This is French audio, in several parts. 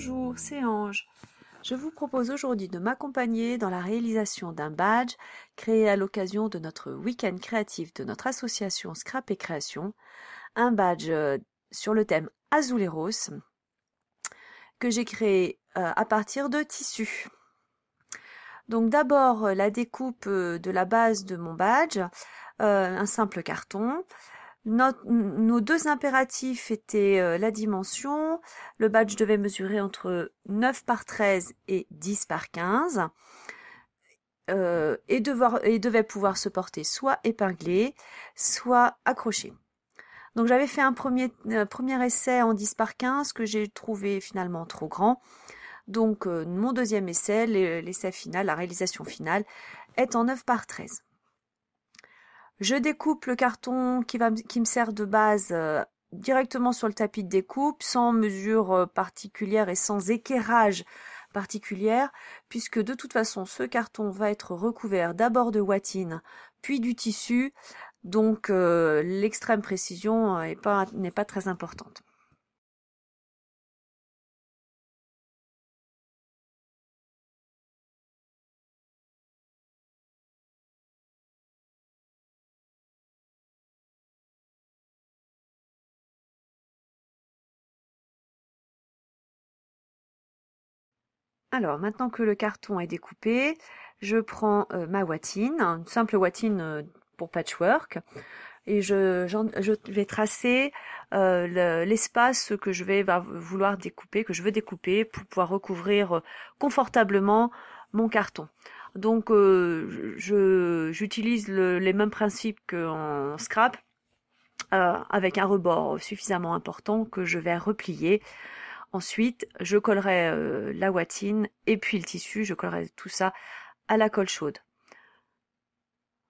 Bonjour, c'est Ange. Je vous propose aujourd'hui de m'accompagner dans la réalisation d'un badge créé à l'occasion de notre week-end créatif de notre association Scrap et Création, un badge sur le thème Azuleros que j'ai créé à partir de tissus. Donc d'abord la découpe de la base de mon badge, un simple carton. Nos deux impératifs étaient la dimension. Le badge devait mesurer entre 9 par 13 et 10 par 15 et devait pouvoir se porter soit épinglé, soit accroché. Donc j'avais fait un premier essai en 10 par 15 que j'ai trouvé finalement trop grand. Donc mon deuxième essai, l'essai final, la réalisation finale, est en 9 par 13. Je découpe le carton qui me sert de base directement sur le tapis de découpe, sans mesure particulière et sans équerrage particulière, puisque de toute façon ce carton va être recouvert d'abord de watine, puis du tissu, donc l'extrême précision n'est pas très importante. Alors, maintenant que le carton est découpé, je prends ma watine, une simple watine pour patchwork, et je vais tracer l'espace que je vais vouloir découper, que je veux découper pour pouvoir recouvrir confortablement mon carton. Donc, j'utilise les mêmes principes qu'en scrap, avec un rebord suffisamment important que je vais replier. Ensuite, je collerai la watine et puis le tissu, je collerai tout ça à la colle chaude.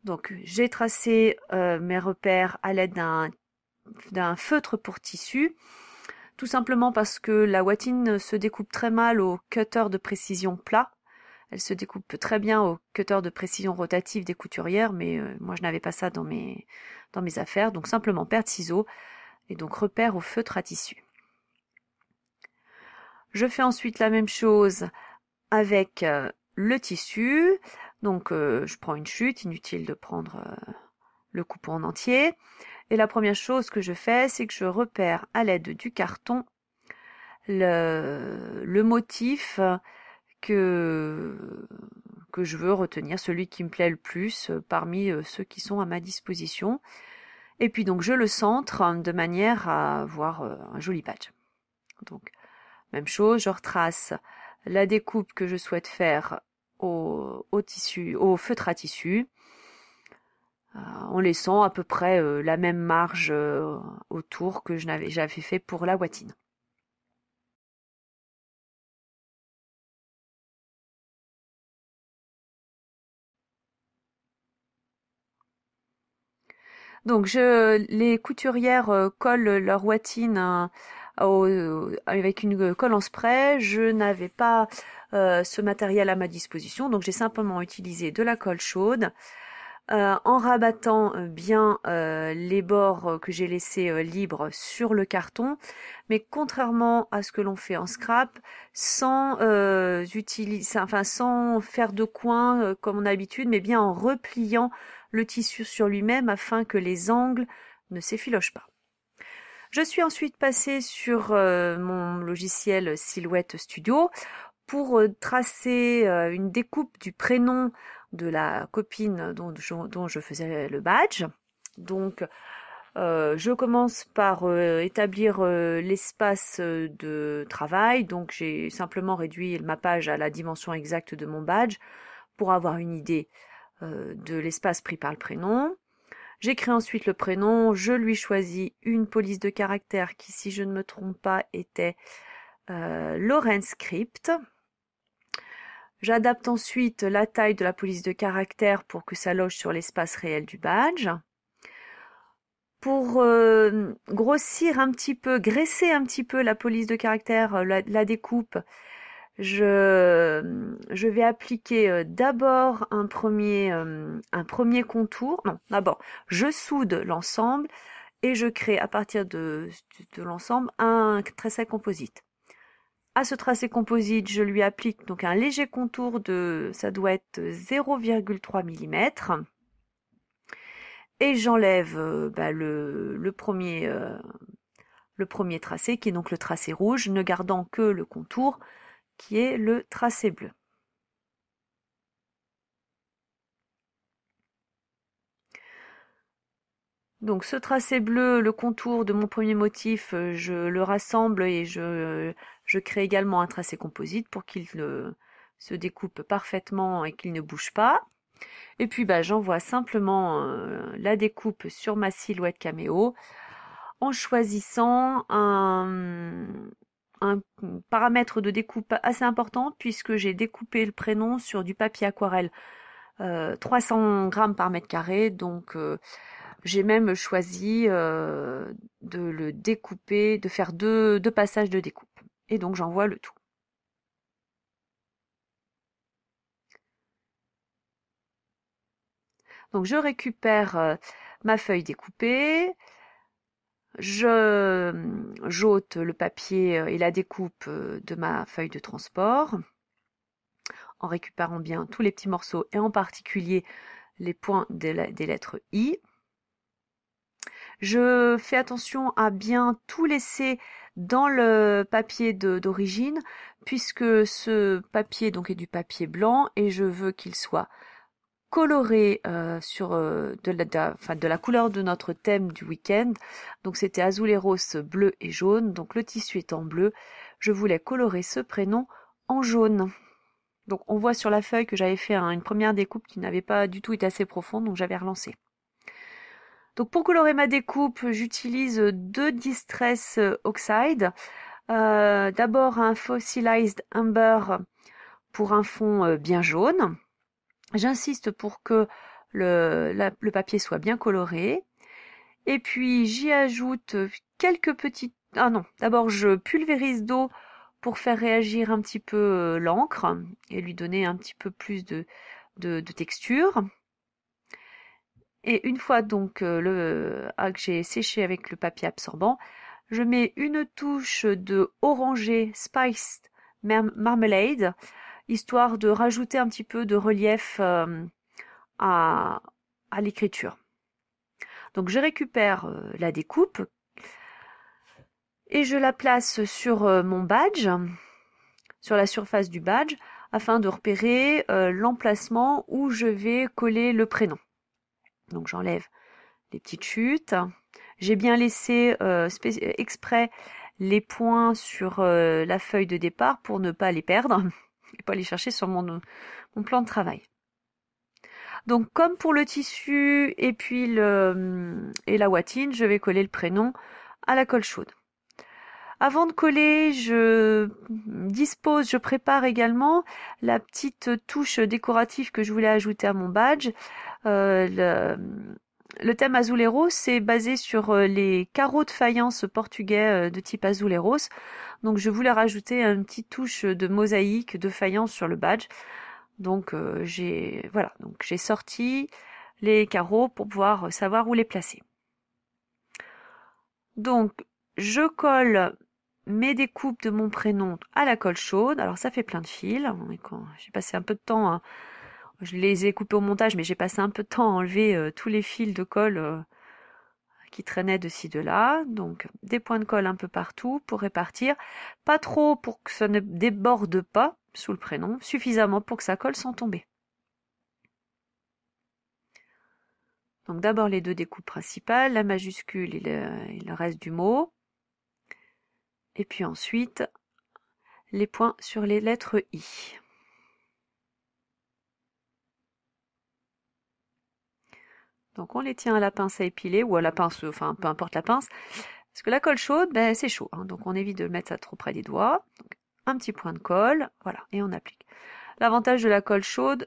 Donc, j'ai tracé mes repères à l'aide d'un feutre pour tissu, tout simplement parce que la watine se découpe très mal au cutter de précision plat. Elle se découpe très bien au cutter de précision rotative des couturières, mais moi je n'avais pas ça dans mes affaires, donc simplement paire de ciseaux et donc repère au feutre à tissu. Je fais ensuite la même chose avec le tissu. Donc je prends une chute, inutile de prendre le coupon en entier. Et la première chose que je fais, c'est que je repère à l'aide du carton le motif que je veux retenir, celui qui me plaît le plus parmi ceux qui sont à ma disposition. Et puis donc je le centre de manière à avoir un joli badge. Donc même chose, je retrace la découpe que je souhaite faire au feutre à tissu, en laissant à peu près la même marge autour que j'avais fait pour la watine. Donc les couturières collent leur watine avec une colle en spray. Je n'avais pas ce matériel à ma disposition, donc j'ai simplement utilisé de la colle chaude en rabattant bien les bords que j'ai laissés libres sur le carton, mais contrairement à ce que l'on fait en scrap, sans faire de coins comme on a l'habitude, mais bien en repliant le tissu sur lui-même afin que les angles ne s'effilochent pas. Je suis ensuite passée sur mon logiciel Silhouette Studio pour tracer une découpe du prénom de la copine dont je faisais le badge. Donc, je commence par établir l'espace de travail. Donc, j'ai simplement réduit le mappage à la dimension exacte de mon badge pour avoir une idée de l'espace pris par le prénom. J'écris ensuite le prénom, je lui choisis une police de caractère qui, si je ne me trompe pas, était Lorenz Script. J'adapte ensuite la taille de la police de caractère pour que ça loge sur l'espace réel du badge. Pour grossir un petit peu, graisser un petit peu la police de caractère, la découpe, je vais appliquer d'abord un premier contour. Non, d'abord, je soude l'ensemble et je crée à partir de l'ensemble un tresset composite. À ce tracé composite, je lui applique donc un léger contour de, ça doit être 0,3 mm. Et j'enlève le premier tracé, qui est donc le tracé rouge, ne gardant que le contour, qui est le tracé bleu. Donc ce tracé bleu, le contour de mon premier motif, je le rassemble et je crée également un tracé composite pour qu'il se découpe parfaitement et qu'il ne bouge pas. Et puis j'envoie simplement la découpe sur ma silhouette caméo en choisissant un paramètre de découpe assez important puisque j'ai découpé le prénom sur du papier aquarelle 300 grammes par mètre carré, donc j'ai même choisi de le découper, de faire deux passages de découpe. Et donc j'envoie le tout. Donc je récupère ma feuille découpée, j'ôte le papier et la découpe de ma feuille de transport, en récupérant bien tous les petits morceaux et en particulier les points des lettres I. Je fais attention à bien tout laisser dans le papier d'origine, puisque ce papier donc est du papier blanc et je veux qu'il soit coloré sur de la couleur de notre thème du week-end. Donc c'était azuleros, bleu et jaune. Donc le tissu est en bleu. Je voulais colorer ce prénom en jaune. Donc on voit sur la feuille que j'avais fait une première découpe qui n'avait pas du tout été assez profonde, donc j'avais relancé. Donc pour colorer ma découpe, j'utilise deux Distress Oxide. D'abord un Fossilized Amber pour un fond bien jaune. J'insiste pour que le papier soit bien coloré. Et puis j'y ajoute quelques petites... Ah non, d'abord je pulvérise d'eau pour faire réagir un petit peu l'encre et lui donner un petit peu plus de texture. Et une fois donc que j'ai séché avec le papier absorbant, je mets une touche de orangé Spiced Marmalade, histoire de rajouter un petit peu de relief à l'écriture. Donc je récupère la découpe et je la place sur mon badge, sur la surface du badge, afin de repérer l'emplacement où je vais coller le prénom. Donc j'enlève les petites chutes. J'ai bien laissé exprès les points sur la feuille de départ pour ne pas les perdre et pas les chercher sur mon plan de travail. Donc comme pour le tissu et puis la ouatine, je vais coller le prénom à la colle chaude. Avant de coller, je prépare également la petite touche décorative que je voulais ajouter à mon badge. Le thème Azuleros, c'est basé sur les carreaux de faïence portugais de type Azuleros. Donc je voulais rajouter une petite touche de mosaïque de faïence sur le badge. Donc j'ai sorti les carreaux pour pouvoir savoir où les placer. Donc je colle mes découpes de mon prénom à la colle chaude. Alors ça fait plein de fils. J'ai passé un peu de temps, je les ai coupés au montage, mais j'ai passé un peu de temps à enlever tous les fils de colle qui traînaient de ci de là. Donc des points de colle un peu partout pour répartir. Pas trop pour que ça ne déborde pas sous le prénom, suffisamment pour que ça colle sans tomber. Donc d'abord les deux découpes principales, la majuscule et le reste du mot. Et puis ensuite, les points sur les lettres I. Donc on les tient à la pince à épiler, ou à la pince, enfin peu importe la pince. Parce que la colle chaude, c'est chaud. Hein, donc on évite de mettre ça trop près des doigts. Donc, un petit point de colle, voilà, et on applique. L'avantage de la colle chaude,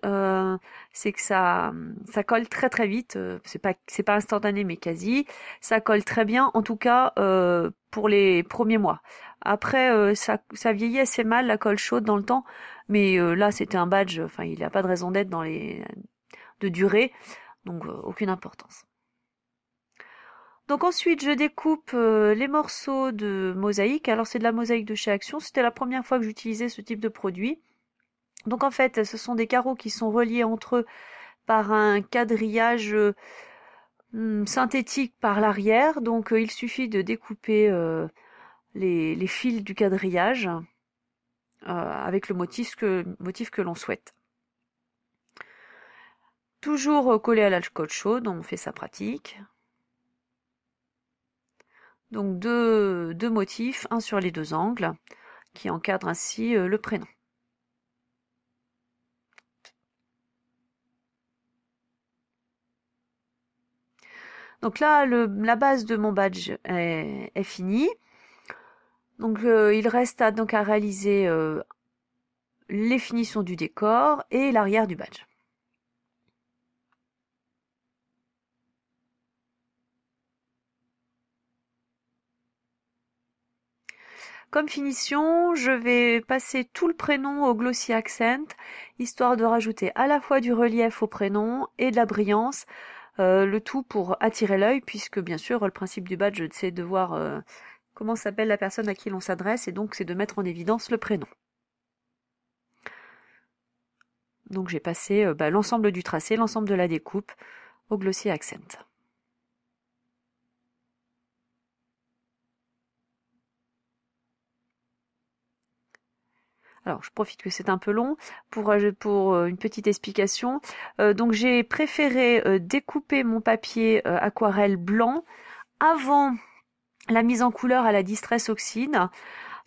c'est que ça colle très très vite. C'est pas instantané, mais quasi. Ça colle très bien, en tout cas pour les premiers mois. Après, ça vieillit assez mal la colle chaude dans le temps, mais là c'était un badge. Enfin, il n'a pas de raison d'être de durée, donc aucune importance. Donc ensuite, je découpe les morceaux de mosaïque. Alors c'est de la mosaïque de chez Action. C'était la première fois que j'utilisais ce type de produit. Donc en fait, ce sont des carreaux qui sont reliés entre eux par un quadrillage synthétique par l'arrière. Donc il suffit de découper les fils du quadrillage avec le motif que l'on souhaite. Toujours collé à l'alcool chaud, donc on fait sa pratique. Donc deux motifs, un sur les deux angles, qui encadrent ainsi le prénom. Donc là, la base de mon badge est finie. Donc il reste donc à réaliser les finitions du décor et l'arrière du badge. Comme finition, je vais passer tout le prénom au glossy accent, histoire de rajouter à la fois du relief au prénom et de la brillance, le tout pour attirer l'œil, puisque bien sûr le principe du badge c'est de voir comment s'appelle la personne à qui l'on s'adresse, et donc c'est de mettre en évidence le prénom. Donc j'ai passé l'ensemble du tracé, l'ensemble de la découpe au glossy accent. Alors, je profite que c'est un peu long pour une petite explication. Donc, j'ai préféré découper mon papier aquarelle blanc avant la mise en couleur à la Distress Oxide,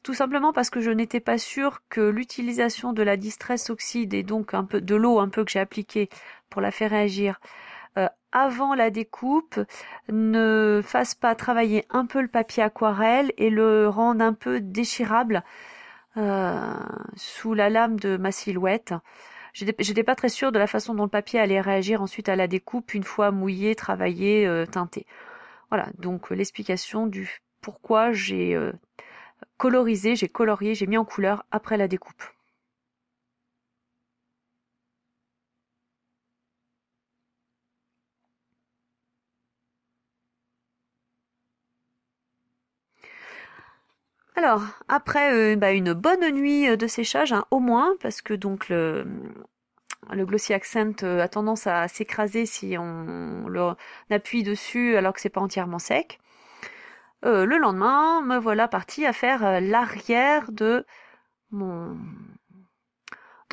tout simplement parce que je n'étais pas sûre que l'utilisation de la Distress Oxide et donc un peu de l'eau que j'ai appliquée pour la faire réagir avant la découpe ne fasse pas travailler un peu le papier aquarelle et le rende un peu déchirable sous la lame de ma silhouette. J'étais pas très sûre de la façon dont le papier allait réagir ensuite à la découpe une fois mouillé, travaillé, teinté. Voilà, donc l'explication du pourquoi j'ai colorisé, j'ai colorié, j'ai mis en couleur après la découpe. Alors, après une bonne nuit de séchage, au moins, parce que donc le glossy accent a tendance à s'écraser si on appuie dessus alors que c'est pas entièrement sec. Le lendemain, me voilà partie à faire l'arrière de mon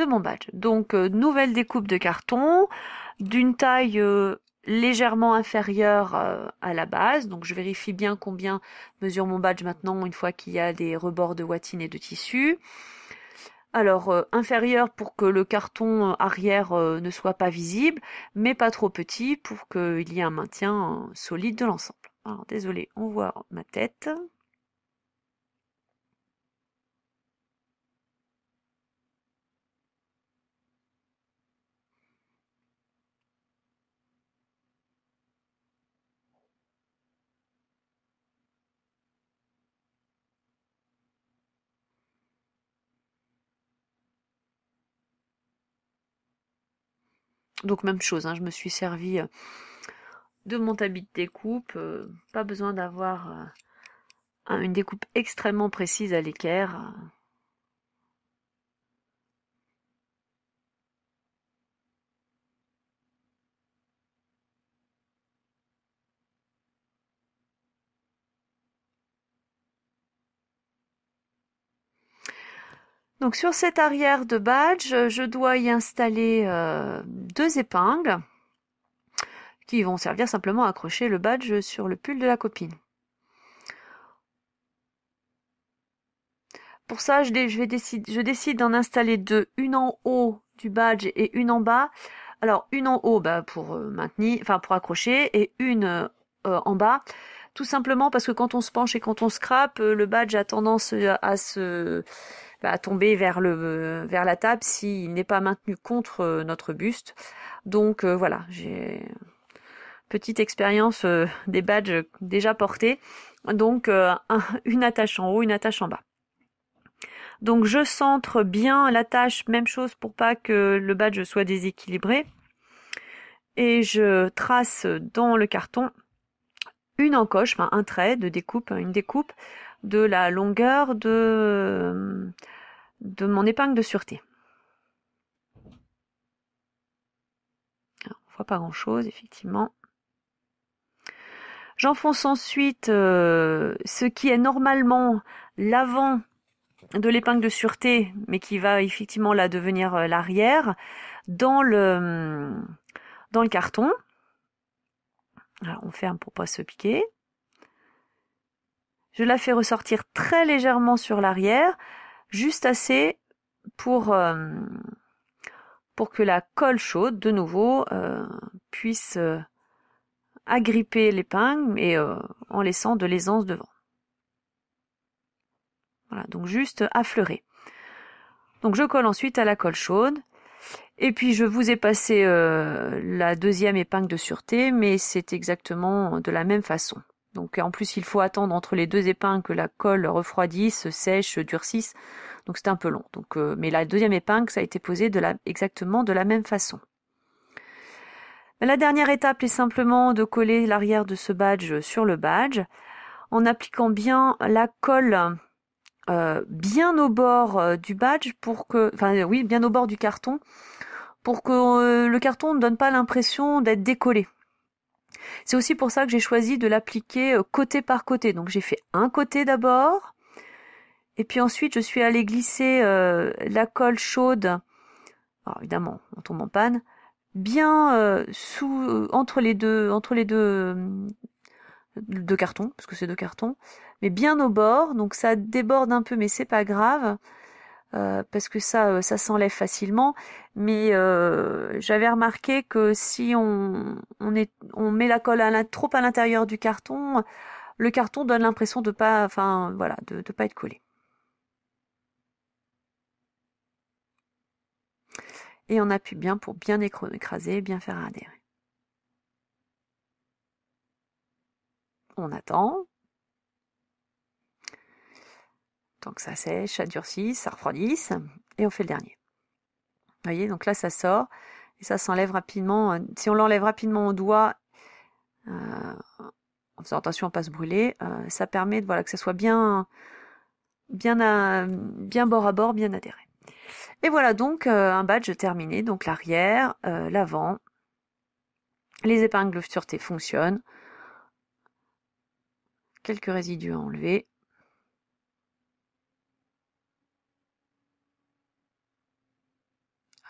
badge. Donc nouvelle découpe de carton d'une taille légèrement inférieure à la base. Donc je vérifie bien combien mesure mon badge maintenant une fois qu'il y a des rebords de watine et de tissu. Alors inférieur pour que le carton arrière ne soit pas visible, mais pas trop petit pour qu'il y ait un maintien solide de l'ensemble. Alors désolé, on voit ma tête. Donc même chose, je me suis servi de mon tamis de découpe, pas besoin d'avoir une découpe extrêmement précise à l'équerre. Donc sur cette arrière de badge, je dois y installer 2 épingles qui vont servir simplement à accrocher le badge sur le pull de la copine. Pour ça, je décide d'en installer 2, une en haut du badge et une en bas. Alors une en haut pour pour accrocher, et une en bas, tout simplement parce que quand on se penche et quand on scrape, le badge a tendance à tomber vers la table s'il n'est pas maintenu contre notre buste. Donc voilà, j'ai petite expérience des badges déjà portés. Donc une attache en haut, une attache en bas. Donc je centre bien l'attache, même chose pour pas que le badge soit déséquilibré. Et je trace dans le carton une encoche, enfin un trait de découpe, une découpe de la longueur de mon épingle de sûreté. Alors, on voit pas grand chose, effectivement. J'enfonce ensuite ce qui est normalement l'avant de l'épingle de sûreté, mais qui va effectivement là devenir l'arrière, dans le carton. Alors, on ferme pour pas se piquer. Je la fais ressortir très légèrement sur l'arrière, juste assez pour que la colle chaude, de nouveau, puisse agripper l'épingle et en laissant de l'aisance devant. Voilà, donc juste affleurer. Donc je colle ensuite à la colle chaude. Et puis je vous ai passé la deuxième épingle de sûreté, mais c'est exactement de la même façon. Donc en plus il faut attendre entre les deux épingles que la colle refroidisse, sèche, durcisse. Donc c'est un peu long. Donc, mais la deuxième épingle, ça a été posé exactement de la même façon. La dernière étape est simplement de coller l'arrière de ce badge sur le badge, en appliquant bien la colle bien au bord du badge bien au bord du carton, pour que le carton ne donne pas l'impression d'être décollé. C'est aussi pour ça que j'ai choisi de l'appliquer côté par côté. Donc j'ai fait un côté d'abord, et puis ensuite je suis allée glisser la colle chaude, alors évidemment on tombe en panne, bien entre les deux cartons, parce que c'est deux cartons, mais bien au bord, donc ça déborde un peu, mais c'est pas grave. Parce que ça s'enlève facilement, mais j'avais remarqué que si on met la colle trop à l'intérieur du carton, le carton donne l'impression de pas être collé. Et on appuie bien pour bien écraser, bien faire adhérer. On attend. Tant que ça sèche, ça durcisse, ça refroidisse, et on fait le dernier. Vous voyez, donc là ça sort, et ça s'enlève rapidement. Si on l'enlève rapidement au doigt, en faisant attention à ne pas se brûler, ça permet que ça soit bien bord à bord, bien adhéré. Et voilà donc un badge terminé, donc l'arrière, l'avant, les épingles de sûreté fonctionnent, quelques résidus à enlever.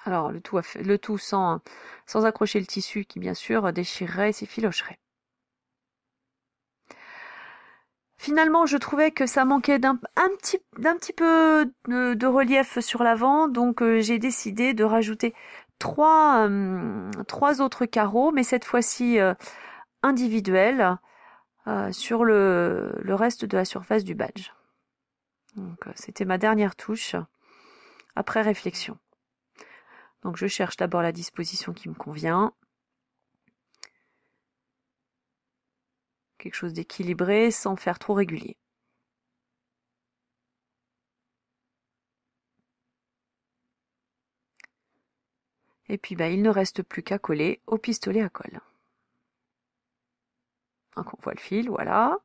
Alors le tout sans accrocher le tissu qui bien sûr déchirerait et s'effilocherait. Finalement, je trouvais que ça manquait d'un petit peu de relief sur l'avant, donc j'ai décidé de rajouter trois autres carreaux, mais cette fois-ci individuels, sur le reste de la surface du badge. Donc c'était ma dernière touche après réflexion. Donc je cherche d'abord la disposition qui me convient. Quelque chose d'équilibré sans faire trop régulier. Et puis il ne reste plus qu'à coller au pistolet à colle. Donc on voit le fil, voilà.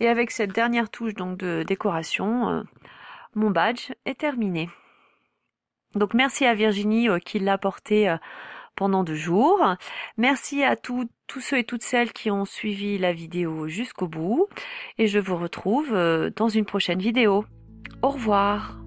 Et avec cette dernière touche donc de décoration, mon badge est terminé. Donc merci à Virginie qui l'a porté pendant 2 jours. Merci à tous ceux et toutes celles qui ont suivi la vidéo jusqu'au bout. Et je vous retrouve dans une prochaine vidéo. Au revoir.